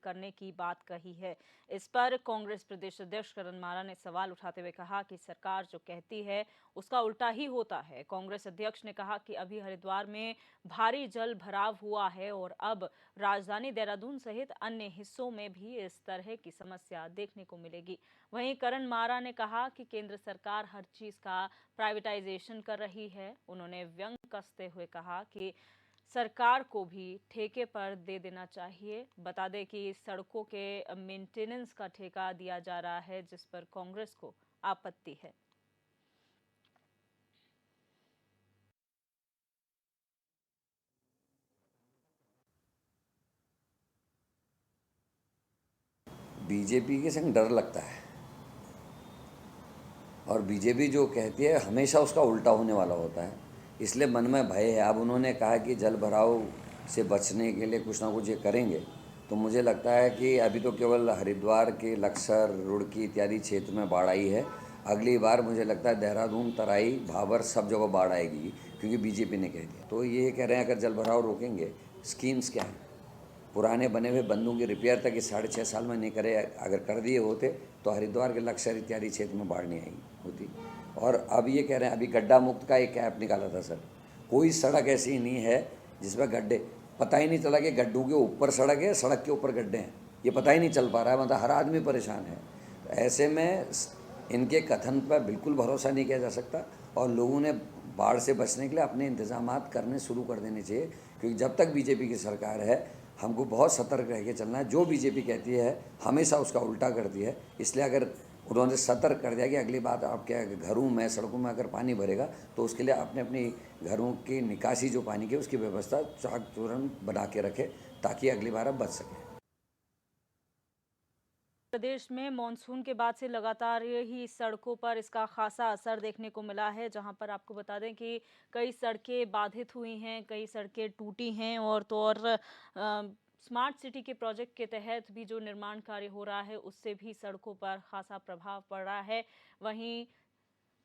करने की बात कही है। इस पर कांग्रेस प्रदेश अध्यक्ष करण मारा ने सवाल उठाते हुए कहा कि सरकार जो कहती है उसका उल्टा ही होता है। कांग्रेस अध्यक्ष ने कहा कि अभी हरिद्वार में भारी जल भराव हुआ है और अब राजधानी देहरादून सहित अन्य हिस्सों में भी इस तरह की समस्या देखने को मिलेगी। वहीं करण मारा ने कहा कि केंद्र सरकार हर चीज का प्राइवेटाइजेशन कर रही है। उन्होंने व्यंग कसते हुए कहा कि सरकार को भी ठेके पर दे देना चाहिए। बता दें कि सड़कों के मेंटेनेंस का ठेका दिया जा रहा है, जिस पर कांग्रेस को आपत्ति है। बीजेपी के संग डर लगता है और बीजेपी जो कहती है हमेशा उसका उल्टा होने वाला होता है, इसलिए मन में भय है। अब उन्होंने कहा कि जल भराव से बचने के लिए कुछ ना कुछ ये करेंगे, तो मुझे लगता है कि अभी तो केवल हरिद्वार के लक्सर, रुड़की इत्यादि क्षेत्र में बाढ़ आई है। अगली बार मुझे लगता है देहरादून, तराई, भाबर सब जगह बाढ़ आएगी, क्योंकि बीजेपी ने कह दिया। तो ये कह रहे हैं अगर जल भराव रोकेंगे, स्कीम्स क्या हैं? पुराने बने हुए बंधों की रिपेयर तक इस 6.5 साल में नहीं करे, अगर कर दिए होते तो हरिद्वार के लक्सर इत्यादि क्षेत्र में बाढ़ नहीं आई होती। और अब ये कह रहे हैं अभी गड्ढा मुक्त का एक ऐप निकाला था सर। कोई सड़क ऐसी नहीं है जिसमें गड्ढे, पता ही नहीं चला कि गड्ढों के ऊपर सड़क है, सड़क के ऊपर गड्ढे हैं, ये पता ही नहीं चल पा रहा है। मतलब हर आदमी परेशान है। तो ऐसे में इनके कथन पर बिल्कुल भरोसा नहीं किया जा सकता और लोगों ने बाढ़ से बचने के लिए अपने इंतजामात करने शुरू कर देने चाहिए, क्योंकि जब तक बीजेपी की सरकार है हमको बहुत सतर्क रह के चलना है। जो बीजेपी कहती है हमेशा उसका उल्टा करती है। इसलिए अगर उन्होंने सतर्क कर दिया कि अगली बात आपके घरों में, सड़कों में अगर पानी भरेगा तो उसके लिए अपने अपनी घरों की निकासी जो पानी की उसकी व्यवस्था चाक चूर्ण बना के रखे, ताकि अगली बार आप बच सकें। प्रदेश में मानसून के बाद से लगातार ही सड़कों पर इसका खासा असर देखने को मिला है, जहां पर आपको बता दें कि कई सड़कें बाधित हुई हैं, कई सड़कें टूटी हैं और तो और स्मार्ट सिटी के प्रोजेक्ट के तहत भी जो निर्माण कार्य हो रहा है उससे भी सड़कों पर खासा प्रभाव पड़ रहा है। वहीं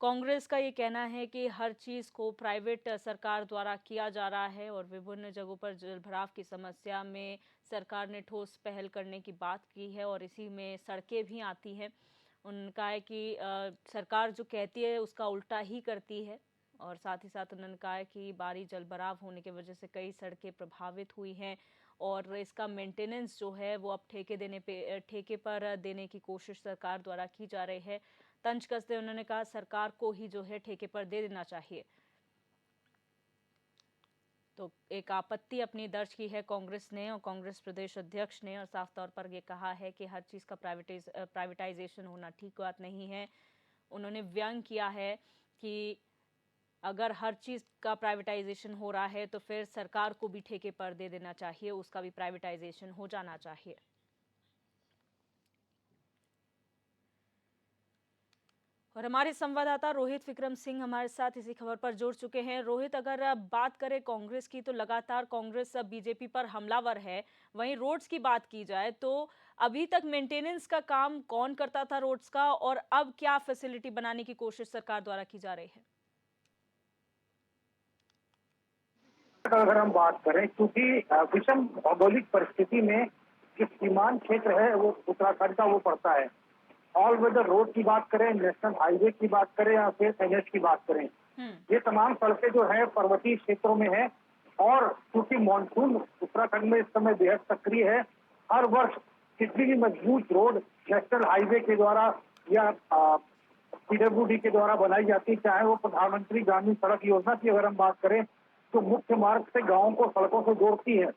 कांग्रेस का ये कहना है कि हर चीज़ को प्राइवेट सरकार द्वारा किया जा रहा है और विभिन्न जगहों पर जलभराव की समस्या में सरकार ने ठोस पहल करने की बात की है और इसी में सड़कें भी आती हैं। उनका है कि सरकार जो कहती है उसका उल्टा ही करती है और साथ ही साथ उन्होंने कहा है कि भारी जलभराव होने की वजह से कई सड़कें प्रभावित हुई हैं और इसका मेंटेनेंस जो है वो अब ठेके पर देने की कोशिश सरकार द्वारा की जा रही है। तंज कसते उन्होंने कहा सरकार को ही जो है ठेके पर दे देना चाहिए। तो एक आपत्ति अपनी दर्ज की है कांग्रेस ने और कांग्रेस प्रदेश अध्यक्ष ने, और साफ तौर पर ये कहा है कि हर चीज़ का प्राइवेटाइजेशन होना ठीक बात नहीं है। उन्होंने व्यंग किया है कि अगर हर चीज़ का प्राइवेटाइजेशन हो रहा है तो फिर सरकार को भी ठेके पर दे देना चाहिए, उसका भी प्राइवेटाइजेशन हो जाना चाहिए। और हमारे संवाददाता रोहित विक्रम सिंह हमारे साथ इसी खबर पर जुड़ चुके हैं। रोहित, अगर अब बात करें कांग्रेस की तो लगातार कांग्रेस अब बीजेपी पर हमलावर है। वहीं रोड्स की बात की जाए तो अभी तक मेंटेनेंस का काम कौन करता था रोड्स का, और अब क्या फैसिलिटी बनाने की कोशिश सरकार द्वारा की जा रही है? अगर हम बात करें, क्योंकि विषम भौगोलिक परिस्थिति में जो सीमांत क्षेत्र है वो उत्तराखंड का वो पड़ता है। ऑल वेदर रोड की बात करें, नेशनल हाईवे की बात करें या फिर एनएच की बात करें, ये तमाम सड़कें जो है पर्वतीय क्षेत्रों में है। और क्योंकि मानसून उत्तराखंड में इस समय बेहद सक्रिय है, हर वर्ष कितनी भी मजबूत रोड नेशनल हाईवे के द्वारा या पीडब्ल्यूडी के द्वारा बनाई जाती है, चाहे वो प्रधानमंत्री ग्रामीण सड़क योजना की अगर हम बात करें तो मुख्य मार्ग से गांवों को सड़कों से जोड़ती है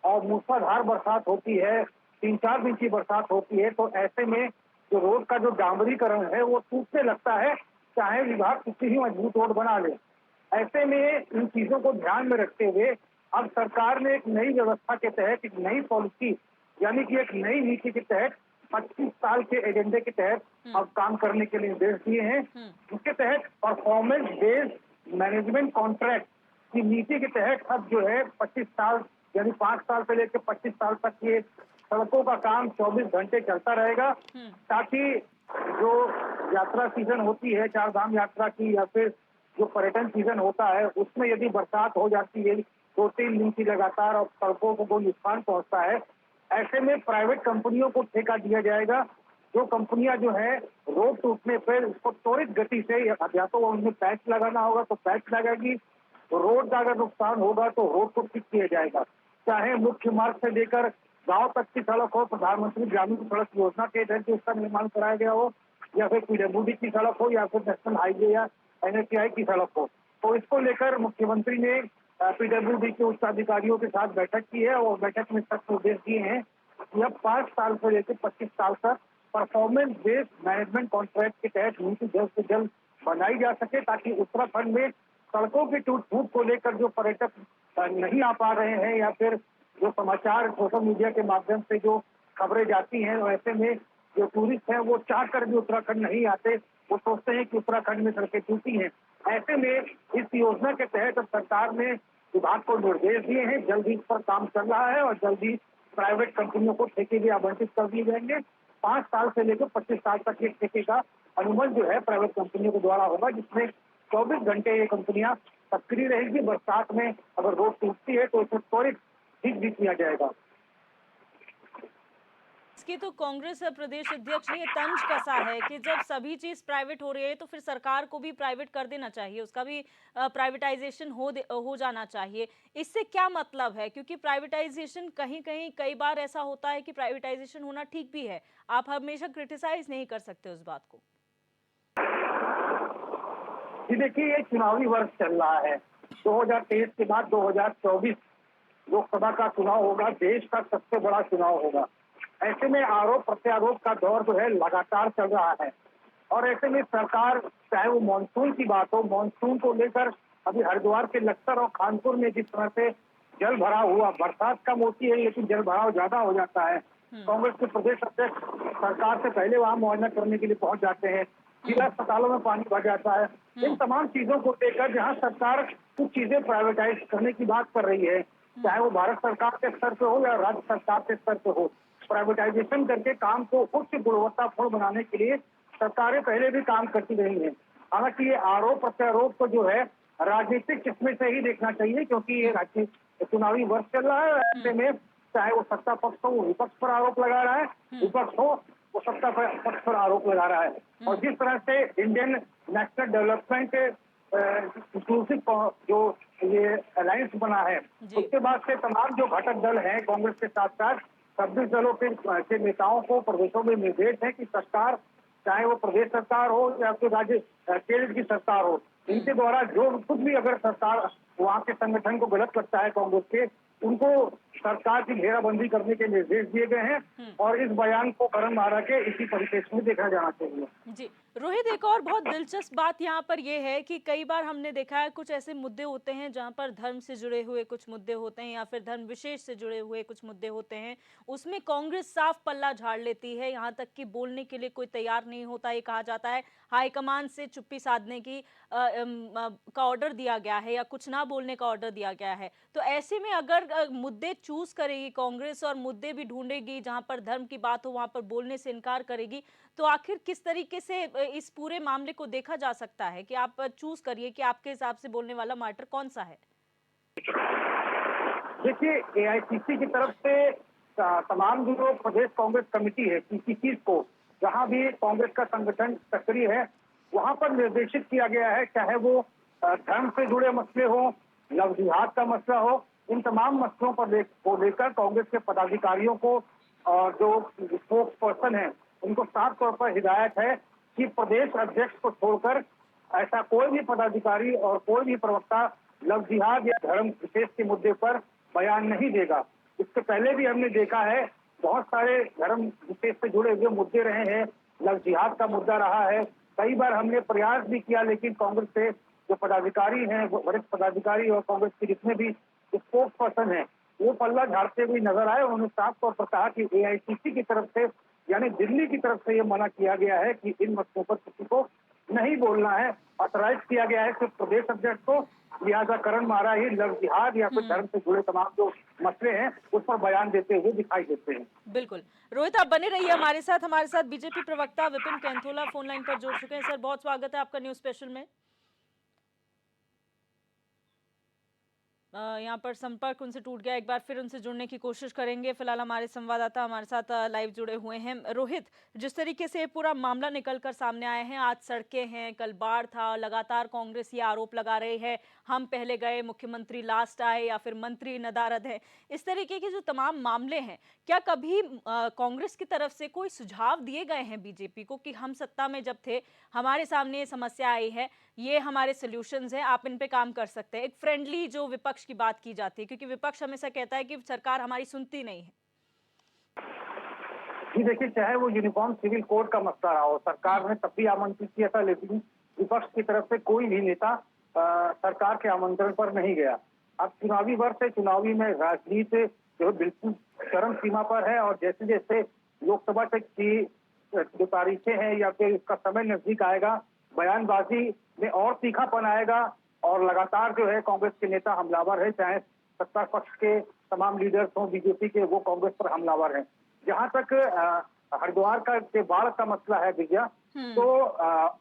और मूसलाधार बरसात होती है, 3-4 इंच की बरसात होती है, तो ऐसे में जो रोड का जो डामरीकरण है वो टूटने लगता है, चाहे विभाग कितनी ही मजबूत रोड बना ले। ऐसे में इन चीजों को ध्यान में रखते हुए अब सरकार ने एक नई व्यवस्था के तहत, एक नई पॉलिसी यानी कि एक नई नीति के तहत 25 साल के एजेंडे के तहत अब काम करने के लिए निर्देश दिए हैं, जिसके तहत परफॉर्मेंस बेस्ड मैनेजमेंट कॉन्ट्रैक्ट की नीति के तहत अब जो है 25 साल यानी 5 साल से लेकर 25 साल तक ये सड़कों का काम 24 घंटे चलता रहेगा, ताकि जो यात्रा सीजन होती है, चार धाम यात्रा की या फिर जो पर्यटन सीजन होता है, उसमें यदि बरसात हो जाती है 2-3 दिन की लगातार और सड़कों को कोई नुकसान पहुंचता है, ऐसे में प्राइवेट कंपनियों को ठेका दिया जाएगा। जो कंपनियां जो है रोड टूटने पर उसको त्वरित गति से या तो उनमें पैच लगाना होगा तो पैच लगाएगी, तो रोड का अगर नुकसान होगा तो रोड को ठीक किया जाएगा। चाहे मुख्य मार्ग से लेकर गांव तक की सड़क हो, प्रधानमंत्री ग्रामीण सड़क योजना के तहत उसका निर्माण कराया गया हो, या फिर पीडब्ल्यूडी की सड़क हो, या फिर नेशनल हाईवे या एनएचएआई की सड़क हो, तो इसको लेकर मुख्यमंत्री ने पीडब्ल्यूडी के उच्च अधिकारियों के साथ बैठक की है और बैठक में सख्त निर्देश दिए हैं कि अब 5 साल से लेकर 25 साल तक परफॉर्मेंस बेस्ड मैनेजमेंट कॉन्ट्रैक्ट के तहत नीति जल्द से जल्द बनाई जा सके, ताकि उत्तराखंड में सड़कों की टूट फूट को लेकर जो पर्यटक नहीं आ पा रहे हैं, या फिर जो समाचार सोशल मीडिया के माध्यम से जो खबरें जाती हैं, ऐसे में जो टूरिस्ट हैं वो चाह कर भी उत्तराखंड नहीं आते, वो सोचते हैं कि उत्तराखंड में सड़कें टूटी हैं। ऐसे में इस योजना के तहत सरकार ने विभाग को निर्देश दिए हैं, जल्द ही इस पर काम चल रहा है और जल्द ही प्राइवेट कंपनियों को ठेके भी आवंटित कर दिए जाएंगे। 5 साल से लेकर 25 साल तक ये ठेके का अनुबंध जो है प्राइवेट कंपनियों के द्वारा होगा, जिसमें 24 घंटे ये कंपनियां सक्रिय रहेगी। बरसात में अगर रोड टूटती है तो इसे त्वरित ठीक भी किया जाएगा। इसकी तो कांग्रेस प्रदेश अध्यक्ष ने तंज कसा है कि जब सभी चीज प्राइवेट हो रही है तो फिर सरकार को भी प्राइवेट कर देना चाहिए, उसका भी प्राइवेटाइजेशन हो जाना चाहिए। इससे क्या मतलब है? क्योंकि प्राइवेटाइजेशन कहीं कहीं कई बार ऐसा होता है कि प्राइवेटाइजेशन होना ठीक भी है, आप हमेशा क्रिटिसाइज नहीं कर सकते उस बात को। जी देखिए, ये चुनावी वर्ष चल रहा है। 2023 के बाद 2024 लोकसभा का चुनाव होगा, देश का सबसे बड़ा चुनाव होगा। ऐसे में आरोप प्रत्यारोप का दौर जो है लगातार चल रहा है और ऐसे में सरकार, चाहे वो मानसून की बात हो, मानसून को लेकर अभी हरिद्वार के लक्सर और कानपुर में जिस तरह से जल भराव हुआ, बरसात कम होती है लेकिन जल भराव ज्यादा हो जाता है। कांग्रेस के प्रदेश अध्यक्ष सरकार से पहले वहां मुआयना करने के लिए पहुंच जाते हैं, जिला अस्पतालों में पानी भर जाता है। इन तमाम चीजों को लेकर जहां सरकार कुछ चीजें प्राइवेटाइज करने की बात कर रही है, चाहे वो भारत सरकार के स्तर पे हो या राज्य सरकार के स्तर पे हो, प्राइवेटाइजेशन करके काम को उच्च गुणवत्तापूर्ण बनाने के लिए सरकारें पहले भी काम करती रही हैं। हालांकि ये आरोप प्रत्यारोप को जो है राजनीतिक किस्में से ही देखना चाहिए, क्योंकि ये राज्य चुनावी वर्ष चल रहा है। ऐसे में चाहे वो सत्ता पक्ष हो वो विपक्ष पर आरोप लगा रहा है, विपक्ष हो वो सत्ता पक्ष पर आरोप लगा रहा है। और जिस तरह से इंडियन नेशनल डेवलपमेंट इंक्लूसिव जो ये अलायंस बना है, उसके बाद से तमाम जो घटक दल हैं कांग्रेस के साथ साथ 26 दलों के नेताओं को प्रदेशों में निर्देश है कि सरकार, चाहे वो प्रदेश सरकार हो या फिर राज्य केंद्र की सरकार हो, इनके द्वारा जो कुछ भी अगर सरकार वहाँ के संगठन को गलत लगता है कांग्रेस के, उनको सरकार की घेराबंदी करने के निर्देश दिए गए हैं और इस बयान को करण मारा के इसी परिप्रेक्ष्य में देखा जाना चाहिए। जी रोहित, एक और बहुत दिलचस्प बात यहाँ पर यह है कि कई बार हमने देखा है कुछ ऐसे मुद्दे होते हैं जहाँ पर धर्म से जुड़े हुए कुछ मुद्दे होते हैं या फिर धर्म विशेष से जुड़े हुए कुछ मुद्दे होते हैं, उसमें कांग्रेस साफ पल्ला झाड़ लेती है, यहाँ तक कि बोलने के लिए कोई तैयार नहीं होता। ये कहा जाता है हाईकमान से चुप्पी साधने की का ऑर्डर दिया गया है या कुछ ना बोलने का ऑर्डर दिया गया है। तो ऐसे में अगर मुद्दे चूज करेगी कांग्रेस और मुद्दे भी ढूंढेगी जहां पर धर्म की बात हो वहां पर बोलने से इनकार करेगी, तो आखिर किस तरीके से इस पूरे मामले को देखा जा सकता है कि आप चूज करिए कि आपके हिसाब से बोलने वाला मैटर कौन सा है? देखिए, एआईसीसी की तरफ से तमाम जो प्रदेश कांग्रेस कमेटी है पीसीसी को, जहां भी कांग्रेस का संगठन सक्रिय है, वहां पर निर्देशित किया गया है, चाहे वो धर्म से जुड़े मसले हो, लव जिहाद का मसला हो, इन तमाम मसलों पर लेकर कांग्रेस के पदाधिकारियों को और जो स्पोक्स पर्सन है उनको साफ तौर पर हिदायत है कि प्रदेश अध्यक्ष को छोड़कर ऐसा कोई भी पदाधिकारी और कोई भी प्रवक्ता लव जिहाद या धर्म विशेष के मुद्दे पर बयान नहीं देगा। इससे पहले भी हमने देखा है बहुत सारे धर्म विशेष से जुड़े हुए मुद्दे रहे हैं, लव जिहाद का मुद्दा रहा है, कई बार हमने प्रयास भी किया लेकिन कांग्रेस के जो पदाधिकारी हैं, वरिष्ठ पदाधिकारी और कांग्रेस के जितने भी स्पोक्स पर्सन हैं, वो पल्ला झाड़ते हुए नजर आए। उन्होंने साफ तौर पर कहा कि एआईसीसी की तरफ से यानी दिल्ली की तरफ से ये मना किया गया है कि इन मसलों पर किसी को नहीं बोलना है। ऑथराइज किया गया है कि प्रदेश अध्यक्ष को, लिहाजा करण मारा ही लव जिहाद या फिर धर्म से जुड़े तमाम जो मसले हैं उस पर बयान देते हुए दिखाई देते हैं। बिल्कुल रोहित, आप बने रहिए हमारे साथ बीजेपी प्रवक्ता विपिन कैंथोला फोन लाइन पर जुड़ चुके हैं। सर, बहुत स्वागत है आपका न्यूज स्पेशल में। यहाँ पर संपर्क उनसे टूट गया, एक बार फिर उनसे जुड़ने की कोशिश करेंगे। फिलहाल हमारे संवाददाता हमारे साथ लाइव जुड़े हुए हैं। रोहित, जिस तरीके से पूरा मामला निकलकर सामने आए हैं, आज सड़कें हैं, कल बाढ़ था, लगातार कांग्रेस ये आरोप लगा रही है हम पहले गए, मुख्यमंत्री लास्ट आए, या फिर मंत्री नदारद है। इस तरीके के जो तमाम मामले हैं, क्या कभी कांग्रेस की तरफ से कोई सुझाव दिए गए हैं बीजेपी को कि हम सत्ता में जब थे, हमारे सामने ये समस्या आई है, ये हमारे सॉल्यूशंस हैं, आप इन पे काम कर सकते हैं? एक फ्रेंडली जो विपक्ष की बात की जाती है, क्योंकि विपक्ष हमेशा कहता है कि सरकार हमारी सुनती नहीं है। जी देखिए, चाहे वो यूनिफॉर्म सिविल कोड का मसला रहा हो, सरकार ने तब भी आमंत्रित किया था, लेकिन विपक्ष की तरफ से कोई भी नेता सरकार के आमंत्रण पर नहीं गया। अब चुनावी वर्ष है, चुनावी में राजनीति जो है बिल्कुल चरम सीमा पर है, और जैसे जैसे लोकसभा तक की जो तारीखें हैं या फिर इसका समय नजदीक आएगा, बयानबाजी में और तीखापन आएगा, और लगातार जो है कांग्रेस के नेता हमलावर है, चाहे सत्ता पक्ष के तमाम लीडर्स हों बीजेपी के, वो कांग्रेस पर हमलावर हैं। जहां तक हरिद्वार का के बाढ़ का मसला है विजया, तो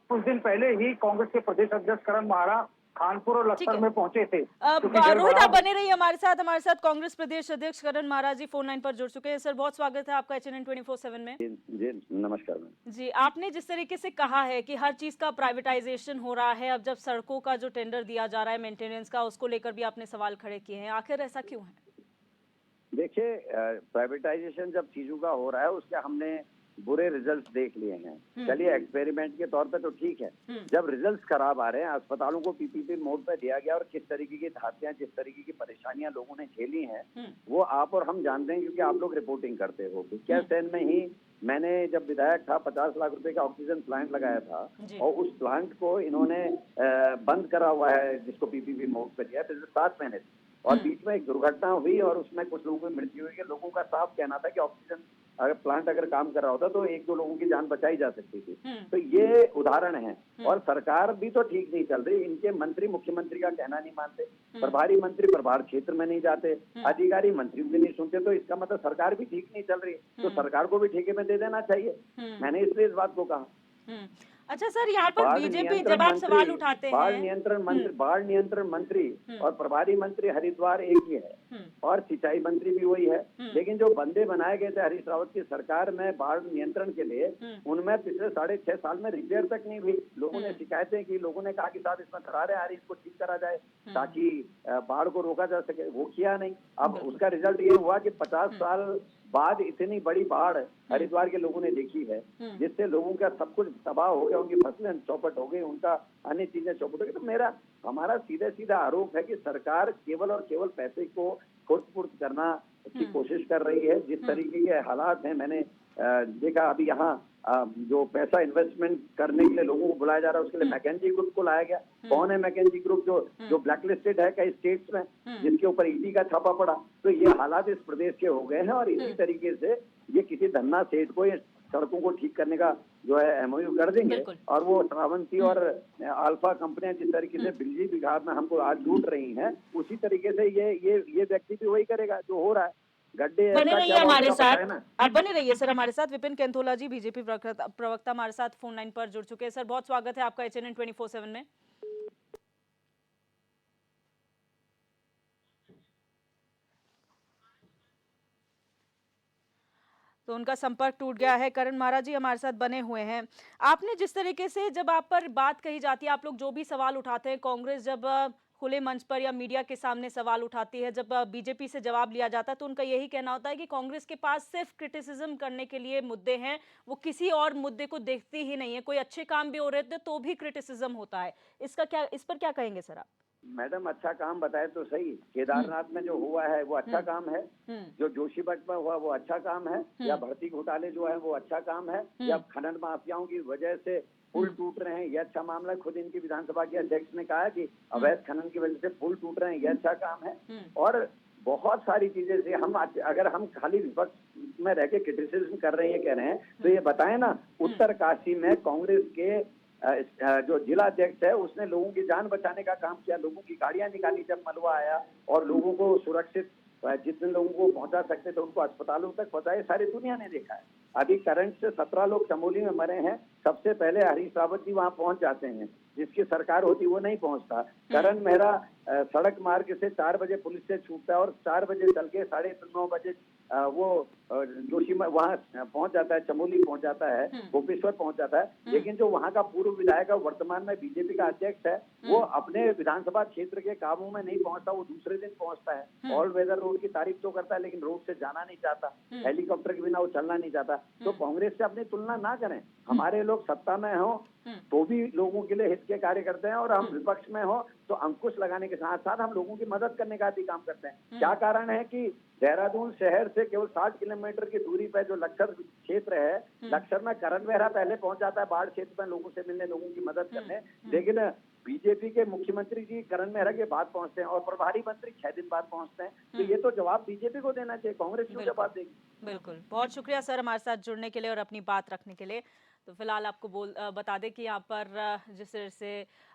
कुछ दिन पहले ही कांग्रेस के प्रदेश अध्यक्ष करण माहरा कानपुर और लखनऊ में पहुंचे थे। रोहित, आप बने रहिए हमारे साथ कांग्रेस प्रदेश अध्यक्ष करण माहरा जी फोन लाइन पर जुड़ चुके हैं। सर, बहुत स्वागत है आपका HNN 24/7 में। जी नमस्कार मैम। जी, आपने जिस तरीके से कहा है कि हर चीज का प्राइवेटाइजेशन हो रहा है, अब जब सड़कों का जो टेंडर दिया जा रहा है मेंटेनेंस का, उसको लेकर भी आपने सवाल खड़े किए हैं, आखिर ऐसा क्यों है? देखिए, प्राइवेटाइजेशन जब चीजों का हो रहा है, उसके हमने बुरे रिजल्ट्स देख लिए हैं। चलिए, एक्सपेरिमेंट के तौर पे तो ठीक है। जब रिजल्ट्स खराब आ रहे हैं, अस्पतालों को PPP मोड पे दिया गया, और किस तरीके की धातियां, जिस तरीके की परेशानियां लोगों ने झेली हैं, वो आप और हम जानते हैं, क्योंकि आप लोग रिपोर्टिंग करते हो। कैसेन में ही मैंने जब विधायक था, 50 लाख रुपए का ऑक्सीजन प्लांट लगाया था, और उस प्लांट को इन्होंने बंद करा हुआ है, जिसको PPP मोड पे दिया पिछले 7 महीने से। और बीच में एक दुर्घटना हुई और उसमें कुछ लोगों की मृत्यु हुई है। लोगों का साफ कहना था कि ऑक्सीजन प्लांट अगर काम कर रहा होता तो 1-2 लोगों की जान बचाई जा सकती थी। तो ये उदाहरण है। और सरकार भी तो ठीक नहीं चल रही। इनके मंत्री मुख्यमंत्री का कहना नहीं मानते, प्रभारी मंत्री प्रभार क्षेत्र में नहीं जाते, अधिकारी मंत्रियों की नहीं सुनते, तो इसका मतलब सरकार भी ठीक नहीं चल रही। तो सरकार को भी ठेके में दे देना चाहिए। मैंने इसलिए इस बात को कहा। अच्छा सर, यहाँ पर बीजेपी जब आप सवाल उठाते हैं, बाढ़ नियंत्रण मंत्री और प्रभारी मंत्री हरिद्वार एक ही है, और सिंचाई मंत्री भी वही है। लेकिन जो बंदे बनाए गए थे हरीश रावत की सरकार में बाढ़ नियंत्रण के लिए, उनमें पिछले 6.5 साल में रिपेयर तक नहीं हुई। लोगों ने शिकायतें की, लोगों ने कहा कि साहब इसमें दरारें आ रही, इसको ठीक करा जाए ताकि बाढ़ को रोका जा सके। वो किया नहीं। अब उसका रिजल्ट ये हुआ कि 50 साल बाद इतनी बड़ी बाढ़ हरिद्वार के लोगों ने देखी है, जिससे लोगों का सब कुछ तबाह हो गया, उनकी फसलें चौपट हो गई, उनका अन्य चीजें चौपट हो गई। तो हमारा सीधा सीधा आरोप है कि सरकार केवल और केवल पैसे को खुर्द-फुर्द करना की कोशिश कर रही है। जिस तरीके के हालात हैं, मैंने देखा अभी यहाँ जो पैसा इन्वेस्टमेंट करने के लिए लोगों को बुलाया जा रहा है, उसके लिए मैकेंजी ग्रुप को लाया गया। कौन है मैकेंजी ग्रुप? जो ब्लैकलिस्टेड है कई स्टेट्स में, जिसके ऊपर ED का छापा पड़ा। तो ये हालात इस प्रदेश के हो गए हैं, और इसी तरीके से ये किसी धन्ना सेठ को ये सड़कों को ठीक करने का जो है MOU कर देंगे, और वो श्रावंती और अल्फा कंपनियां जिस तरीके से बिजली विभाग में हमको आज लूट रही हैं, उसी तरीके से ये व्यक्ति भी वही करेगा जो हो रहा है। बने रहिए हमारे साथ, आप बने रहिए सर हमारे साथ। विपिन कैंथोला जी, बीजेपी प्रवक्ता हमारे साथ फोन लाइन पर जुड़ चुके हैं। सर, बहुत स्वागत है आपका HNN 24/7 में। तो उनका संपर्क टूट गया है। करण माहरा जी हमारे साथ बने हुए हैं। आपने जिस तरीके से, जब आप पर बात कही जाती है, आप लोग जो भी सवाल उठाते हैं, कांग्रेस जब खुले मंच पर या मीडिया के सामने सवाल उठाती है, जब बीजेपी से जवाब लिया जाता है, तो उनका यही कहना होता है कि कांग्रेस के पास सिर्फ क्रिटिसिज्म करने के लिए मुद्दे हैं, वो किसी और मुद्दे को देखती ही नहीं है। कोई अच्छे काम भी हो रहे थे तो भी क्रिटिसिज्म होता है। इस पर क्या कहेंगे सर आप? मैडम, अच्छा काम बताए तो सही। केदारनाथ में जो हुआ है वो अच्छा काम है, जो जोशीमठ में हुआ वो अच्छा काम है, या भर्ती घोटाले जो है वो अच्छा काम है, या खनन माफियाओं की वजह से पुल टूट रहे हैं, ये अच्छा मामला है। खुद इनकी विधानसभा के अध्यक्ष ने कहा कि अवैध खनन की वजह से पुल टूट रहे हैं, ये अच्छा काम है। और बहुत सारी चीजें से अगर हम खाली विपक्ष में रह के क्रिटिसिज्म कर रहे हैं, कह रहे हैं, तो ये बताएं ना, उत्तरकाशी में कांग्रेस के जो जिला अध्यक्ष है, उसने लोगों की जान बचाने का काम किया। लोगों की गाड़ियां निकाली जब मलबा आया, और लोगों को सुरक्षित, जितने लोगों को पहुंचा सकते थे उनको अस्पतालों तक पहुंचाए। सारी दुनिया ने देखा है। अभी करंट से 17 लोग चमोली में मरे हैं। सबसे पहले हरीश रावत जी वहां पहुंच जाते हैं, जिसकी सरकार होती वो नहीं पहुंचता। करण मेहरा सड़क मार्ग से 4 बजे पुलिस से छूटता है और 4 बजे चल के 9:30 बजे वो जोशीमठ वहाँ पहुंच जाता है, चमोली पहुंच जाता है, गोपेश्वर पहुंच जाता है। लेकिन जो वहाँ का पूर्व विधायक है, वर्तमान में बीजेपी का अध्यक्ष है, वो अपने विधानसभा क्षेत्र के कामों में नहीं पहुंचता, वो दूसरे दिन पहुंचता है। ऑल वेदर रोड की तारीफ तो करता है लेकिन रोड से जाना नहीं चाहता, हेलीकॉप्टर के बिना वो चलना नहीं चाहता। तो कांग्रेस से अपनी तुलना ना करें। हमारे लोग सत्ता में हो तो भी लोगों के लिए हित के कार्य करते हैं और हम विपक्ष में हो तो अंकुश लगाने के साथ साथ हम लोगों की मदद करने का भी काम करते हैं। क्या कारण है कि देहरादून शहर से केवल 60 किलोमीटर की दूरी पर जो लक्सर क्षेत्र है, लक्सर में करण मेहरा पहले पहुंच जाता है बाढ़ क्षेत्र में लोगों से मिलने, लोगों की मदद करने, लेकिन बीजेपी के मुख्यमंत्री जी करण मेहरा के बाद पहुंचते हैं और प्रभारी मंत्री 6 दिन बाद पहुंचते हैं। तो ये तो जवाब बीजेपी को देना चाहिए, कांग्रेस क्यों जवाब देगी? बिल्कुल, बहुत शुक्रिया सर हमारे साथ जुड़ने के लिए और अपनी बात रखने के लिए। तो फिलहाल आपको बता दें कि यहाँ पर जिस तरह से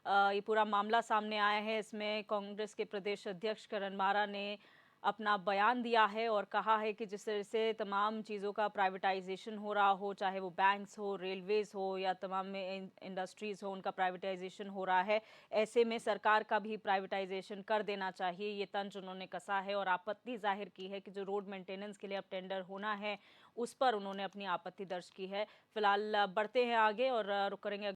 ये पूरा मामला सामने आया है, इसमें कांग्रेस के प्रदेश अध्यक्ष करण मारा ने अपना बयान दिया है और कहा है कि जिस तरह से तमाम चीज़ों का प्राइवेटाइजेशन हो रहा हो, चाहे वो बैंक्स हो, रेलवेज़ हो या तमाम में इंडस्ट्रीज़ हो, उनका प्राइवेटाइजेशन हो रहा है। ऐसे में सरकार का भी प्राइवेटाइजेशन कर देना चाहिए, ये तंज उन्होंने कसा है और आपत्ति जाहिर की है कि जो रोड मेंटेनेंस के लिए अब टेंडर होना है, उस पर उन्होंने अपनी आपत्ति दर्ज की है। फिलहाल बढ़ते हैं आगे और रुक करेंगे